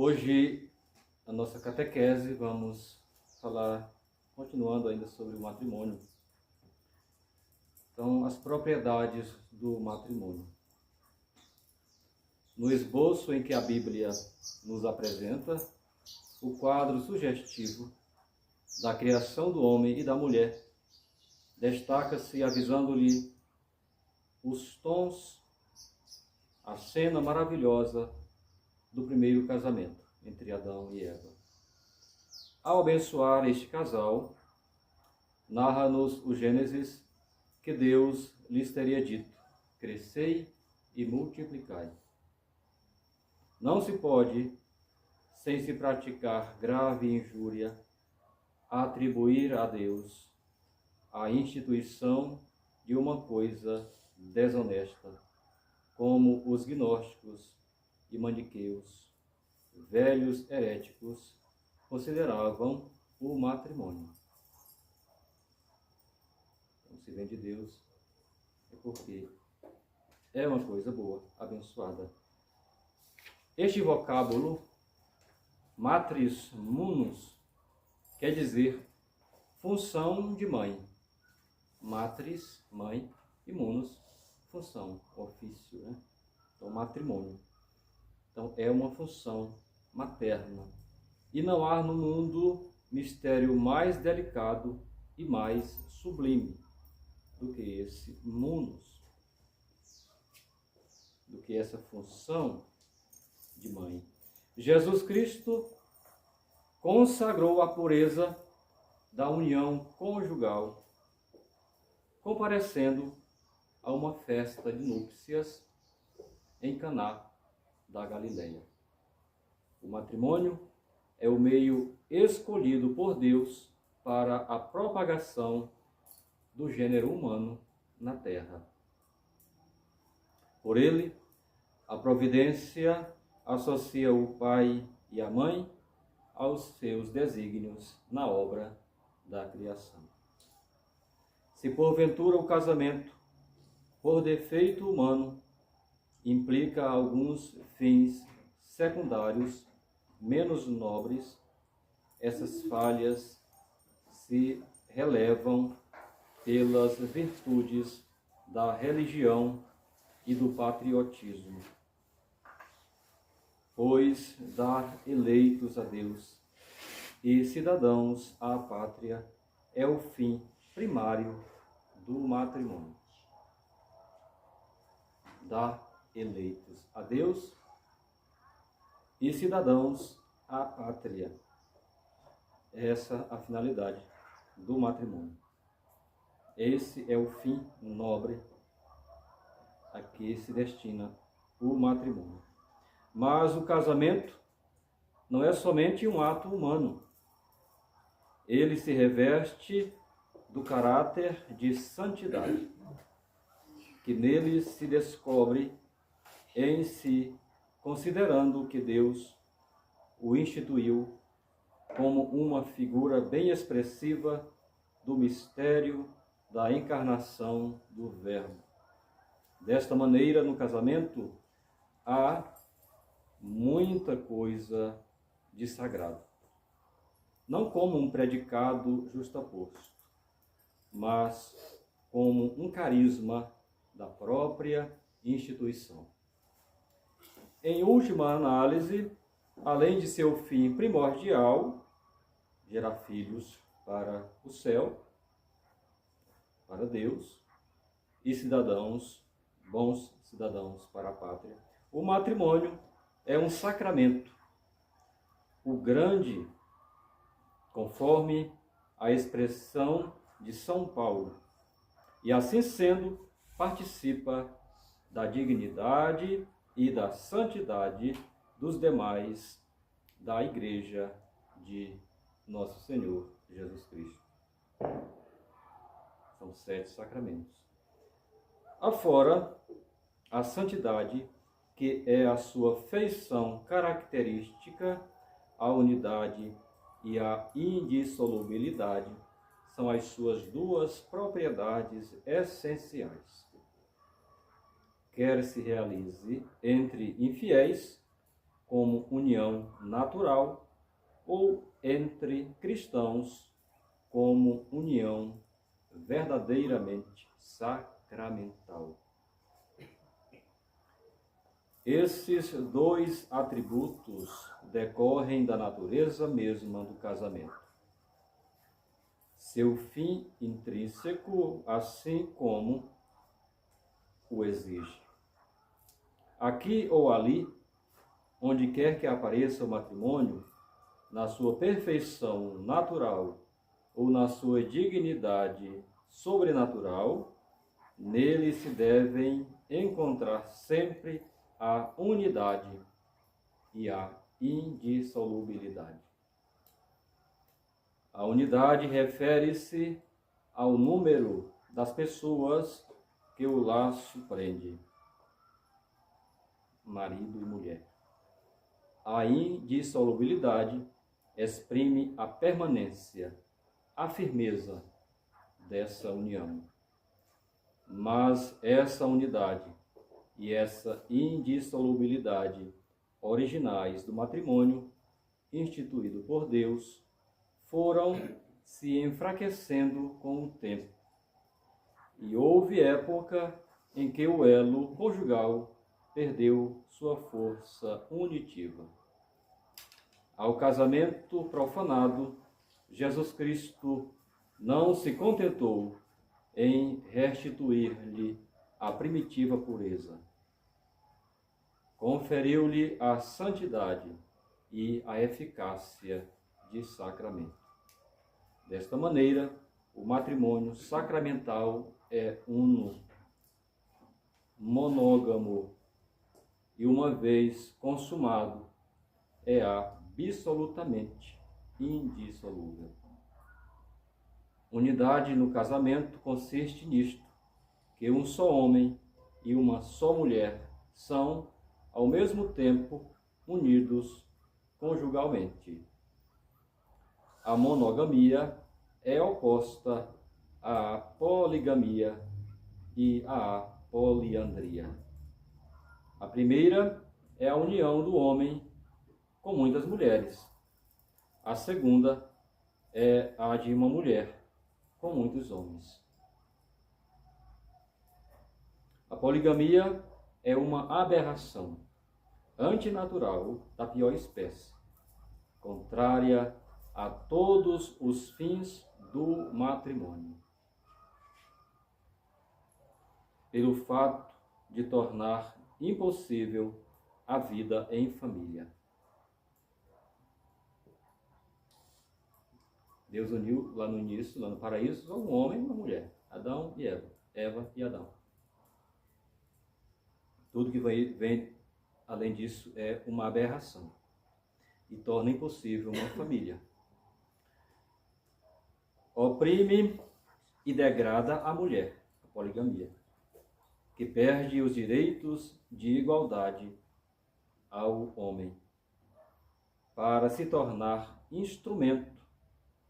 Hoje, a nossa catequese, vamos falar, continuando ainda sobre o matrimônio. Então, as propriedades do matrimônio. No esboço em que a Bíblia nos apresenta, o quadro sugestivo da criação do homem e da mulher destaca-se avisando-lhe os tons, a cena maravilhosa do primeiro casamento entre Adão e Eva. Ao abençoar este casal, narra-nos o Gênesis que Deus lhes teria dito: crescei e multiplicai. Não se pode, sem se praticar grave injúria, atribuir a Deus a instituição de uma coisa desonesta, como os gnósticos e maniqueus, velhos heréticos, consideravam o matrimônio. Então, se vem de Deus, é porque é uma coisa boa, abençoada. Este vocábulo, matris munus, quer dizer função de mãe. Matris, mãe, e munus, função, ofício, né? Então, matrimônio. Então, é uma função materna. E não há no mundo mistério mais delicado e mais sublime do que esse munus, do que essa função de mãe. Jesus Cristo consagrou a pureza da união conjugal, comparecendo a uma festa de núpcias em Caná da Galileia. O matrimônio é o meio escolhido por Deus para a propagação do gênero humano na terra. Por ele, a providência associa o pai e a mãe aos seus desígnios na obra da criação. Se porventura o casamento, por defeito humano, implica alguns fins secundários menos nobres, essas falhas se relevam pelas virtudes da religião e do patriotismo. Pois dar eleitos a Deus e cidadãos à pátria é o fim primário do matrimônio. Dar eleitos a Deus e cidadãos à pátria. Essa é a finalidade do matrimônio. Esse é o fim nobre a que se destina o matrimônio. Mas o casamento não é somente um ato humano. Ele se reveste do caráter de santidade, que nele se descobre em si, considerando que Deus o instituiu como uma figura bem expressiva do mistério da encarnação do Verbo. Desta maneira, no casamento, há muita coisa de sagrado. Não como um predicado justaposto, mas como um carisma da própria instituição. Em última análise, além de seu fim primordial, gerar filhos para o céu, para Deus, e cidadãos, bons cidadãos para a pátria, o matrimônio é um sacramento, o grande, conforme a expressão de São Paulo, e assim sendo, participa da dignidade e da santidade dos demais da Igreja de Nosso Senhor Jesus Cristo. São 7 sacramentos. Afora a santidade, que é a sua feição característica, a unidade e a indissolubilidade, são as suas duas propriedades essenciais. Quer se realize entre infiéis, como união natural ou entre cristãos como união verdadeiramente sacramental. Esses dois atributos decorrem da natureza mesma do casamento. Seu fim intrínseco, assim como o exige. Aqui ou ali, onde quer que apareça o matrimônio, na sua perfeição natural ou na sua dignidade sobrenatural, nele se devem encontrar sempre a unidade e a indissolubilidade. A unidade refere-se ao número das pessoas que o laço prende, marido e mulher. A indissolubilidade exprime a permanência, a firmeza dessa união. Mas essa unidade e essa indissolubilidade originais do matrimônio, instituído por Deus, foram se enfraquecendo com o tempo. E houve época em que o elo conjugal perdeu sua força unitiva. Ao casamento profanado, Jesus Cristo não se contentou em restituir-lhe a primitiva pureza. Conferiu-lhe a santidade e a eficácia de sacramento. Desta maneira, o matrimônio sacramental é uno, monógamo e, uma vez consumado, é absolutamente indissolúvel. Unidade no casamento consiste nisto, que um só homem e uma só mulher são, ao mesmo tempo, unidos conjugalmente. A monogamia é oposta à poligamia e à poliandria. A primeira é a união do homem com muitas mulheres. A segunda é a de uma mulher com muitos homens. A poligamia é uma aberração antinatural da pior espécie, contrária a todos os fins do matrimônio, pelo fato de tornar impossível a vida em família. Deus uniu lá no início, lá no paraíso, um homem e uma mulher, Adão e Eva, Eva e Adão. Tudo que vem além disso é uma aberração e torna impossível uma família. Oprime e degrada a mulher, a poligamia, que perde os direitos de igualdade ao homem, para se tornar instrumento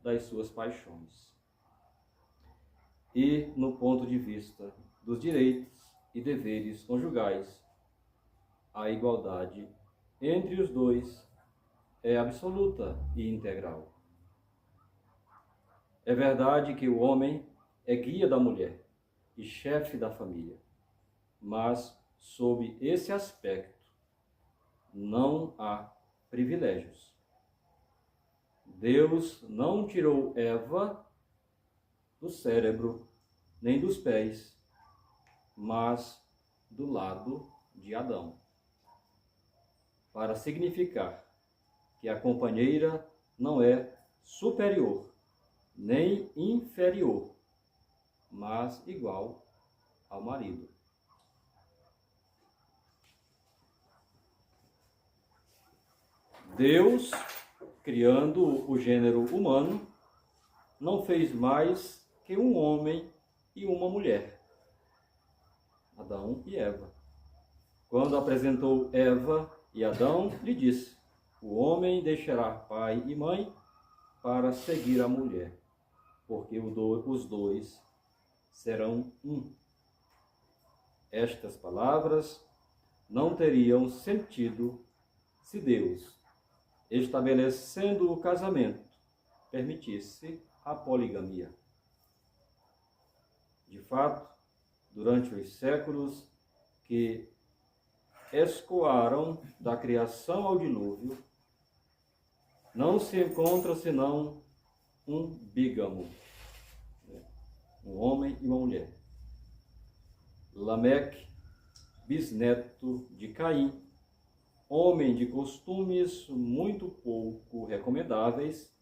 das suas paixões. E, no ponto de vista dos direitos e deveres conjugais, a igualdade entre os dois é absoluta e integral. É verdade que o homem é guia da mulher e chefe da família, mas, sob esse aspecto, não há privilégios. Deus não tirou Eva do cérebro, nem dos pés, mas do lado de Adão, para significar que a companheira não é superior, nem inferior, mas igual ao marido. Deus, criando o gênero humano, não fez mais que um homem e uma mulher, Adão e Eva. Quando apresentou Eva e Adão, lhe disse: o homem deixará pai e mãe para seguir a mulher, porque os dois serão um. Estas palavras não teriam sentido se Deus, estabelecendo o casamento, permitisse a poligamia. De fato, durante os séculos que escoaram da criação ao dilúvio, não se encontra senão um bígamo, um homem e uma mulher. Lameque, bisneto de Caim, homem de costumes muito pouco recomendáveis,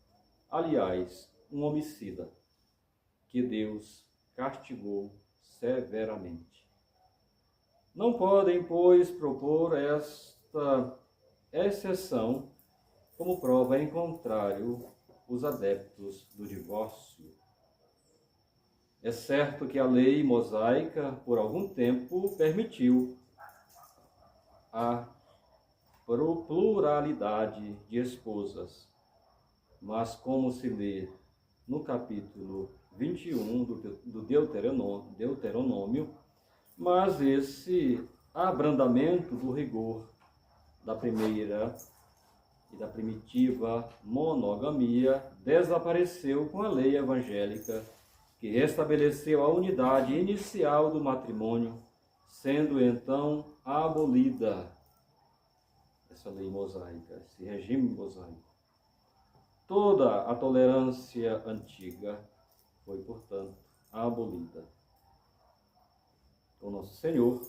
aliás, um homicida, que Deus castigou severamente. Não podem, pois, propor esta exceção como prova em contrário os adeptos do divórcio. É certo que a lei mosaica, por algum tempo, permitiu a pluralidade de esposas, mas como se lê no capítulo 21 do Deuteronômio, mas esse abrandamento do rigor da primeira e da primitiva monogamia desapareceu com a lei evangélica, que restabeleceu a unidade inicial do matrimônio, sendo então abolida essa lei mosaica, esse regime mosaico. Toda a tolerância antiga foi, portanto, abolida. O nosso Senhor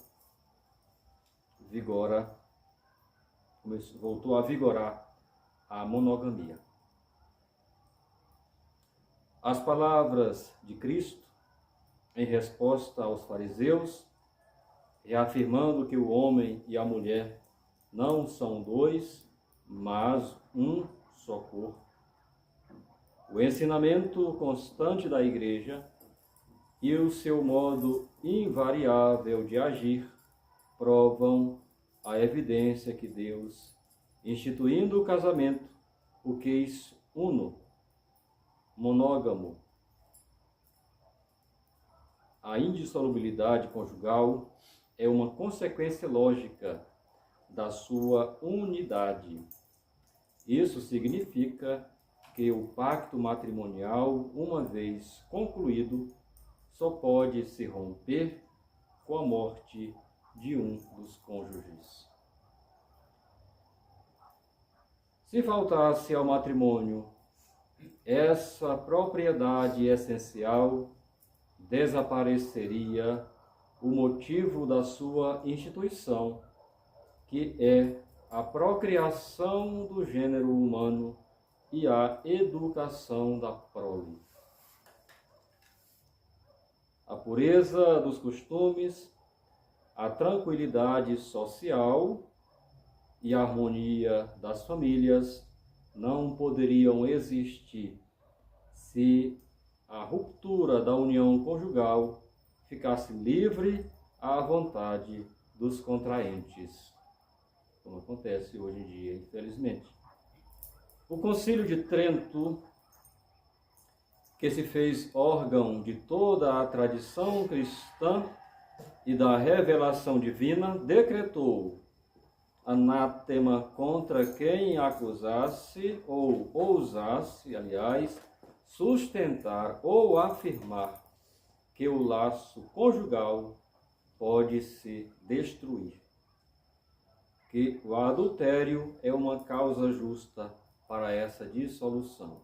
voltou a vigorar a monogamia. As palavras de Cristo, em resposta aos fariseus, reafirmando que o homem e a mulher não são dois, mas um só corpo. O ensinamento constante da Igreja e o seu modo invariável de agir provam a evidência que Deus, instituindo o casamento, o quis uno, monógamo. A indissolubilidade conjugal é uma consequência lógica da sua unidade. Isso significa que o pacto matrimonial, uma vez concluído, só pode se romper com a morte de um dos cônjuges. Se faltasse ao matrimônio essa propriedade essencial, desapareceria o motivo da sua instituição, que é a procriação do gênero humano e a educação da prole. A pureza dos costumes, a tranquilidade social e a harmonia das famílias não poderiam existir se a ruptura da união conjugal ficasse livre à vontade dos contraentes, como acontece hoje em dia, infelizmente. O Concílio de Trento, que se fez órgão de toda a tradição cristã e da revelação divina, decretou anátema contra quem acusasse ou ousasse, aliás, sustentar ou afirmar que o laço conjugal pode se destruir, que o adultério é uma causa justa para essa dissolução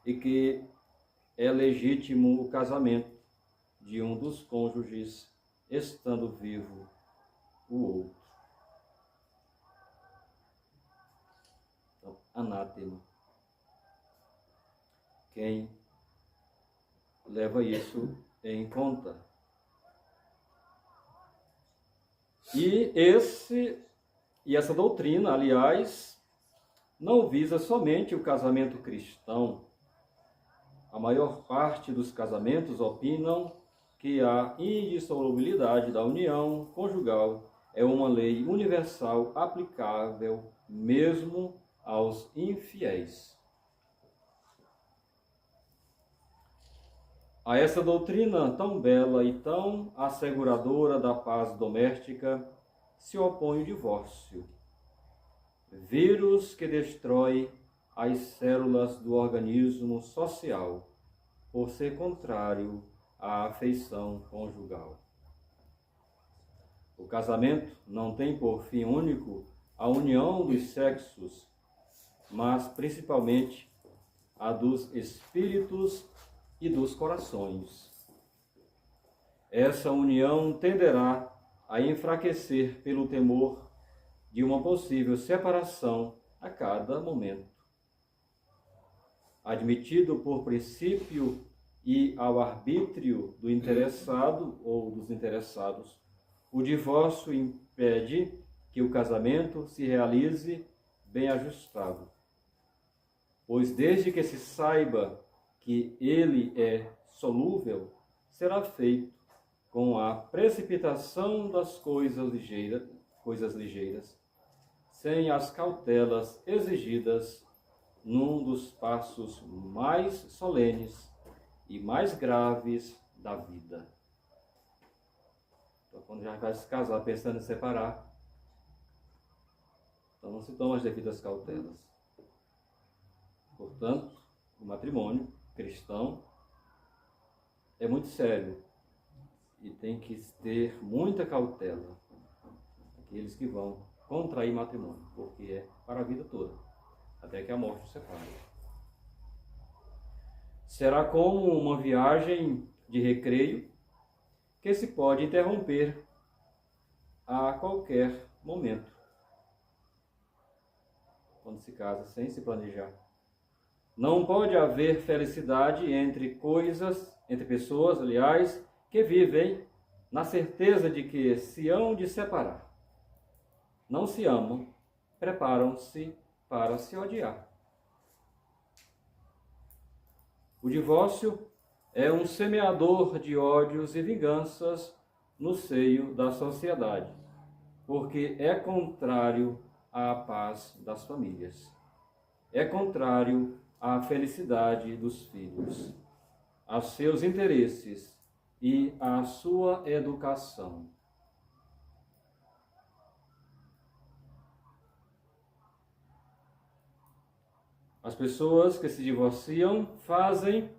e que é legítimo o casamento de um dos cônjuges estando vivo o outro. Então, anátema. Quem leva isso em conta? E essa doutrina, aliás, não visa somente o casamento cristão. A maior parte dos casamentos opinam que a indissolubilidade da união conjugal é uma lei universal aplicável mesmo aos infiéis. A essa doutrina tão bela e tão asseguradora da paz doméstica se opõe o divórcio. vírus que destrói as células do organismo social, por ser contrário à afeição conjugal. O casamento não tem por fim único a união dos sexos, mas principalmente a dos espíritos e dos corações. Essa união tenderá a enfraquecer pelo temor de uma possível separação a cada momento. Admitido por princípio e ao arbítrio do interessado ou dos interessados, o divórcio impede que o casamento se realize bem ajustado, pois desde que se saiba que ele é solúvel, será feito com a precipitação das coisas ligeiras, sem as cautelas exigidas num dos passos mais solenes e mais graves da vida. Então, quando já vai se casar pensando em separar, então não se toma as devidas cautelas. Portanto, o matrimônio cristão é muito sério e tem que ter muita cautela aqueles que vão contrair matrimônio, porque é para a vida toda, até que a morte os separe. Será como uma viagem de recreio que se pode interromper a qualquer momento, quando se casa sem se planejar. Não pode haver felicidade entre pessoas, aliás, que vivem na certeza de que se hão de separar. Não se amam, preparam-se para se odiar. O divórcio é um semeador de ódios e vinganças no seio da sociedade, porque é contrário à paz das famílias. É contrário à felicidade dos filhos, aos seus interesses e à sua educação. As pessoas que se divorciam fazem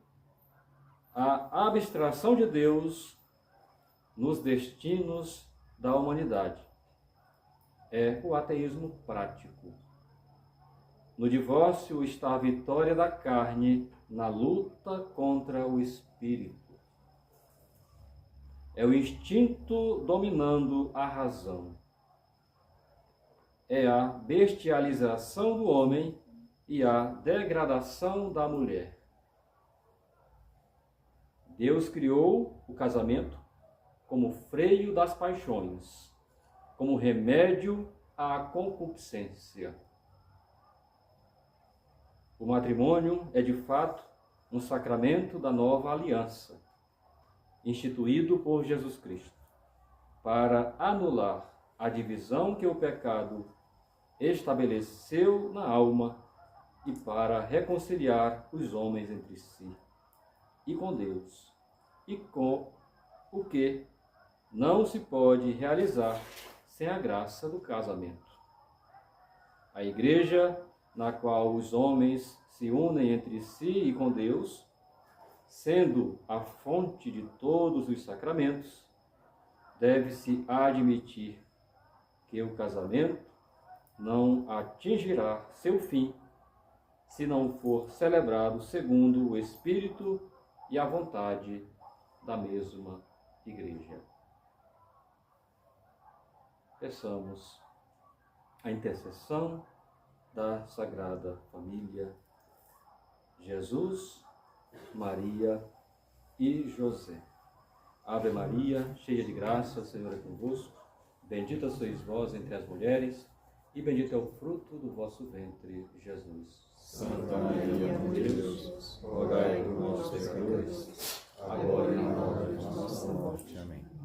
a abstração de Deus nos destinos da humanidade. É o ateísmo prático. No divórcio está a vitória da carne na luta contra o espírito. É o instinto dominando a razão. É a bestialização do homem e a degradação da mulher. Deus criou o casamento como freio das paixões, como remédio à concupiscência. O matrimônio é, de fato, um sacramento da nova aliança, instituído por Jesus Cristo, para anular a divisão que o pecado estabeleceu na alma e para reconciliar os homens entre si e com Deus, e com o que não se pode realizar sem a graça do casamento. A igreja, na qual os homens se unem entre si e com Deus, sendo a fonte de todos os sacramentos, deve-se admitir que o casamento não atingirá seu fim se não for celebrado segundo o Espírito e a vontade da mesma Igreja. Peçamos a intercessão da Sagrada Família, Jesus, Maria e José. Ave Maria, cheia de graça, o Senhor é convosco. Bendita sois vós entre as mulheres, e bendito é o fruto do vosso ventre, Jesus. Santa Maria, Mãe de Deus, rogai por nós, pecadores, agora e na hora de nossa morte. Amém.